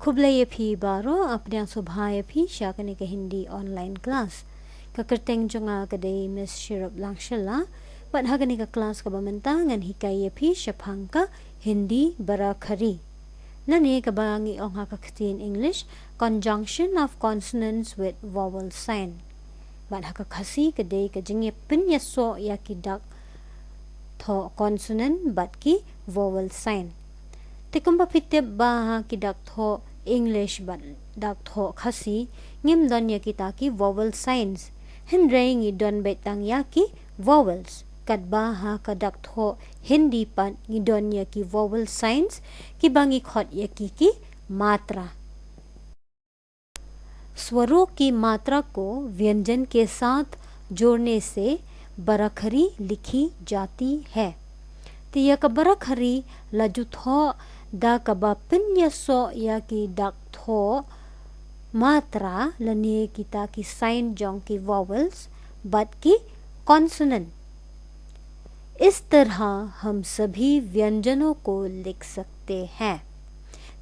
खुबले भी बारो अपने सुभाय भी शाकने के हिंदी ऑनलाइन क्लास का करतेंग जोंगा के दे मिस शिरप लांगशला बट हगने का क्लास का बमंतांगन हिकाये भी शफांग का हिंदी बराखरी nani ka bangi ong ha ka in English conjunction of consonants with vowel sign bad ha ka khasi ka de ka jingye pinya so ya ki dak tho consonant bad ki vowel sign te kumba pitte ba ha ki dak tho English bad dak tho khasi ngim don ya ki ta ki vowel signs hin rei don betang ya ki vowels kat ba ha ka dak tho Hindi pan ngidon ya ki vowel signs ki bangi khot ya की मात्रा स्वरों की मात्रा को व्यंजन के साथ जोड़ने से बराखरी लिखी जाती है तो यह का बराखरी लजुथो दा कबा पिन्य सो या की डाक थो मात्रा लने की ता की साइन जोंग की वॉवल्स बट की कॉन्सोनेंट इस तरह हम सभी व्यंजनों को लिख सकते हैं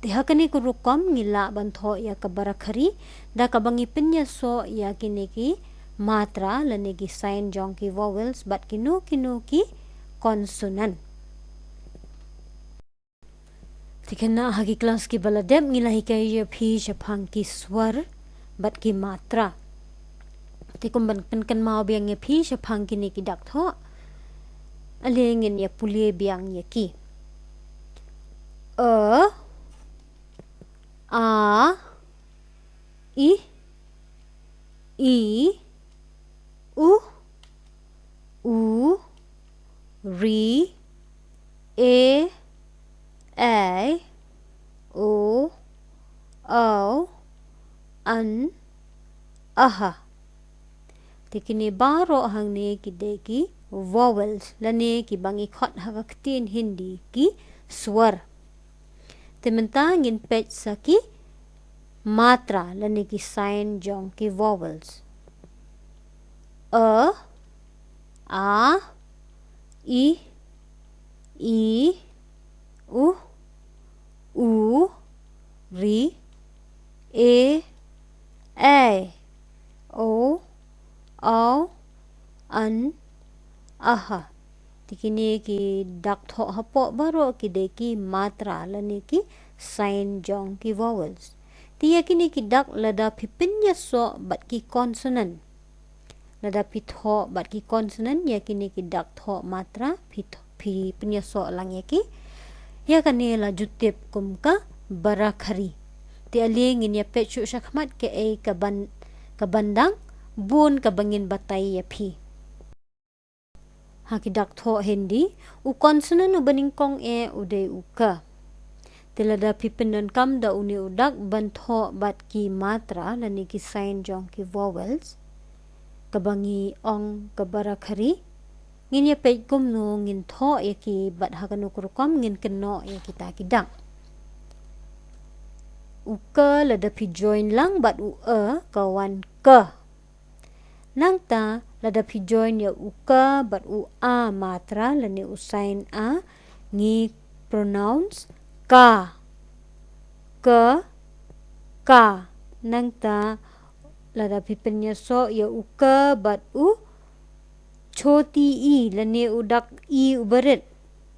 तिहकने को रुकम गिला बंथो या कबरखरी दा कबंगी पिन्या सो या किने की मात्रा लने की साइन जोंग की वॉवल्स बट किनो की कॉन्सोनेंट तिकना हगी क्लास की बलदेब गिला ही के ये भी शफांग की स्वर बट की मात्रा तिकुम बन कन माओ बियांग ये भी शफांग किने की डाक थो alingin ya pulie biang ya ki a i u ri e o an aha tikini baro hangne ki de ki vowels lane ki bangi khot hagaktin Hindi ki स्वर तिमंतांगिन पेच सकी मात्रा लने की साइन जोंग की vowels a i u ri e o an aha tikini ki dak tho hapo baro ki de ki matra lane ki sign jong ki vowels tiya kini ki dak lada pipinya so bat ki consonant lada pitho bat ki consonant ya kini ki dak tho matra pi pinya so lang ya ki ya kane la jutip kum ka barakhari ti aling in ya pechu shakmat ke e ka bandang bun ka bangin batay ya phi haki dak tho Hindi u consonant u baningkong e ude uka tilada pipinan kam da uni udak ban tho bat ki matra lani ki sign jong ki vowels kabangi ong kabarakhari ngin ya pej kum no ngin tho e ki bat hakanu kurkom ngin keno e kita ki dak uka lada pi join lang bat u kawan ka nang ta lada pi join ya uka but u a matra lani u sign a ngi pronounce ka nang ta lada pi penya so ya uka but u choti i lani u dak i ubarit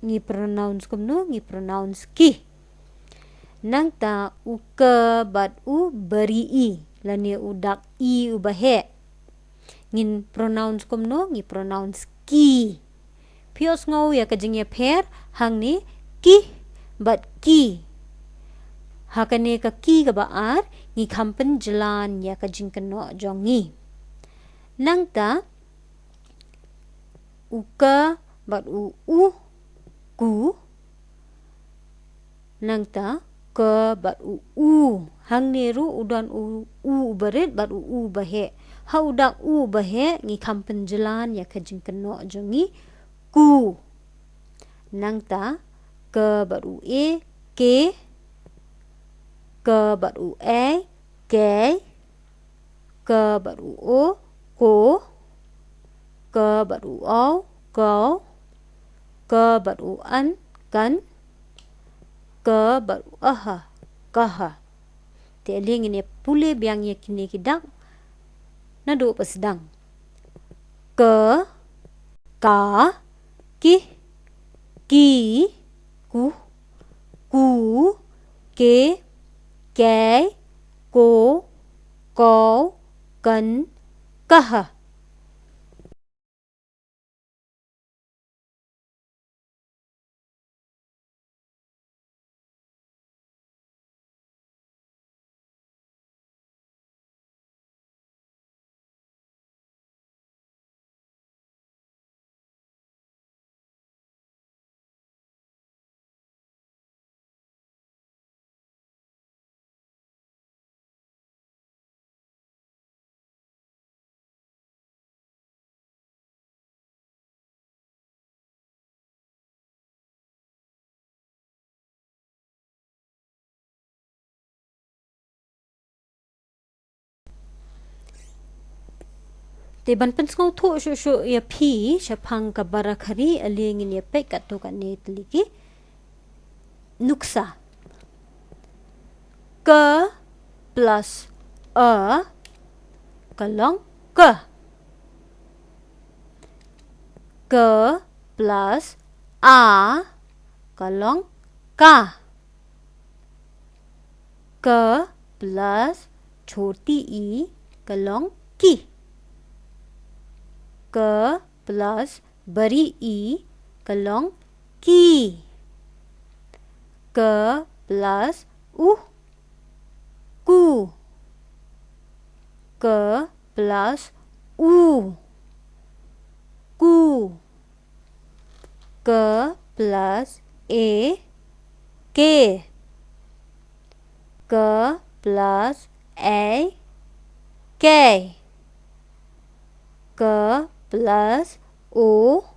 ngi pronounce kumno ngi pronounce ki nang ta uka but u bari i lani u dak i ubahe ngin pronounce kumno ngi pronounce ki pios ngau ya kajing ya pair hang ni ki but ki hakane ka ki ka baar ngi khampan jalan ya kajing kano jongi nang ta uka but u ku nang ta ka but u hang ni ru udan u barit but u bahe haudak u bahe ngi kampen jalan ya kajing keno jongi ku nang ta ke baru e ke baru e ke baru o ko ke baru o ko ke baru an kan ke baru aha kaha Te aling ini pule biang ya kini kidak nado pasedang. Ke, ka, ki, ku, ke, ko, kau, kan, kah. Te ban penskau tu shu ya pi syapang ka barakari aling ini pek katu kan ni teliki nuksa. Ke plus a kalong ke. Ke plus a kalong ka. Ke plus छोटी ई kalong ki. Ke plus bari i kalong ki. Ke plus ku. Ke plus ku. Ke plus ke. Ke plus ke. Ke plus ko.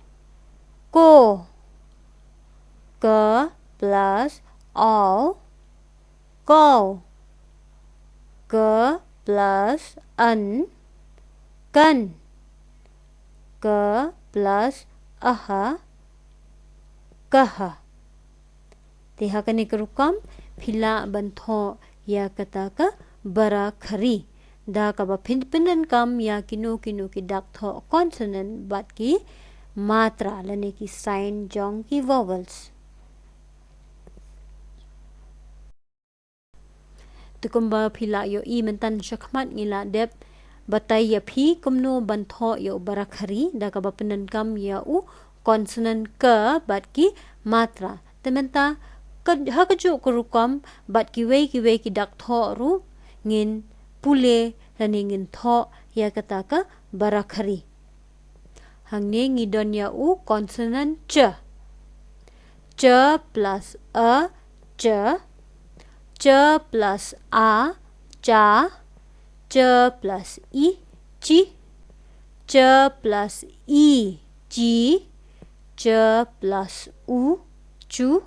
Ke plus kau. Ke plus kan. Ke plus kah. Tiha kani kerukam pila bantho ya kata ka bara khari. Da ka ba pindan kam ya kinu ki dak tho consonant bat ki matra lane ki sign jong ki vowels. Tukumba pila yo i mentan syakmat ngila dep batai ya phi kumno bantho yo bara khari da ka ba pindan kam ya consonant ke bat ki matra. Tementa hakaju kurukam bat ki wei ki dak tho ru ngin pule lani ngin tho ya kata ka barakhari. Hangni ngidon ya consonant ch. Ch plus a ch. Ch plus a cha. Ch plus i chi. Ch plus i ji. Ch plus u chu.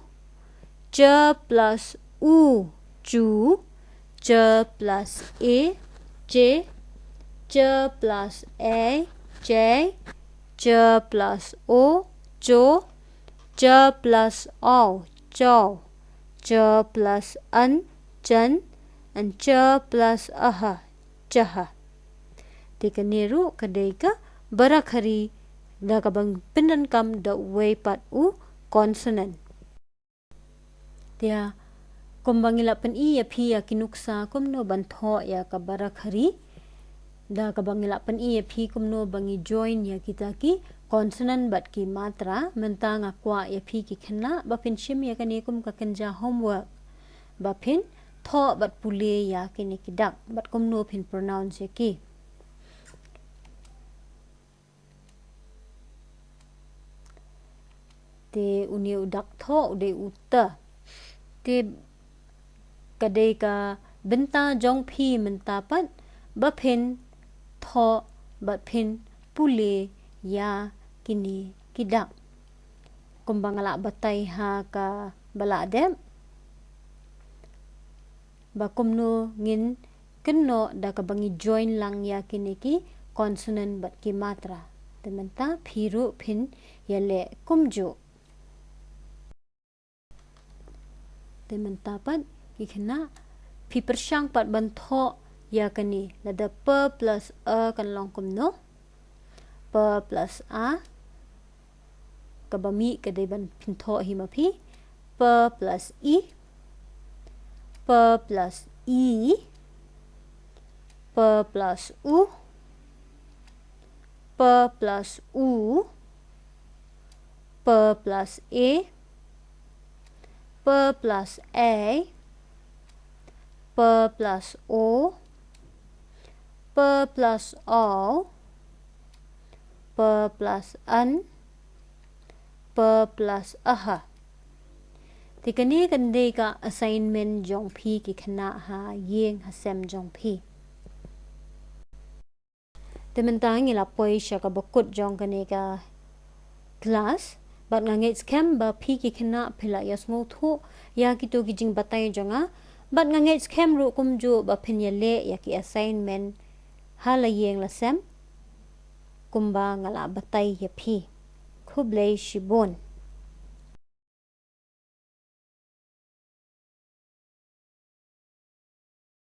Ch plus u chu. Ch plus a j. Ch plus a j. Ch plus o cho. Ch plus o cho. Ch plus chan. And ch plus chaha. Tika niru kadai ka barakhari da kabang pindan kam da way pat consonant. Tia kumbangila pen i ya phi ya kinuksa kumno bantho ya ka barakhari da kabangila pen i ya phi kumno bangi join ya kita ki consonant bat ki matra mentang akwa ya phi ki khna bapin shim ya kani kum ka kenja homework bapin tho bat pule ya kini kidak bat kumno phin pronounce ya ki. Te uni udak tho ude uta. Te kadai ka benta jong phi menta pat baphin tho baphin pule ya kini kidak. Kumbangala batai ha ka bala dem bakumno ngin kenno da ka bangi join lang ya kini ki consonant bat ki matra. Tementa phiru phin yale kumjo. Tementa pat kikna pi persyang pat bentok ya kani lada per plus a kan long kum no per plus a kabami kadai ban pintok hi ma pi per plus i per plus i per plus u per plus u per plus a per plus a per plus o per plus o per plus an per plus aha tikani kande ka assignment jong phi ki khana ha yeng ha sem jong phi tementang ila poisha ka bakut jong kane ka class bat ngange scam ba phi ki khana phila yasmo thu ya ki to ki jing batai jonga bat ngange scam ru kum jo ba phinya le ya ki assignment hala yeng la sem kumba ngala batai ya phi khublei shibon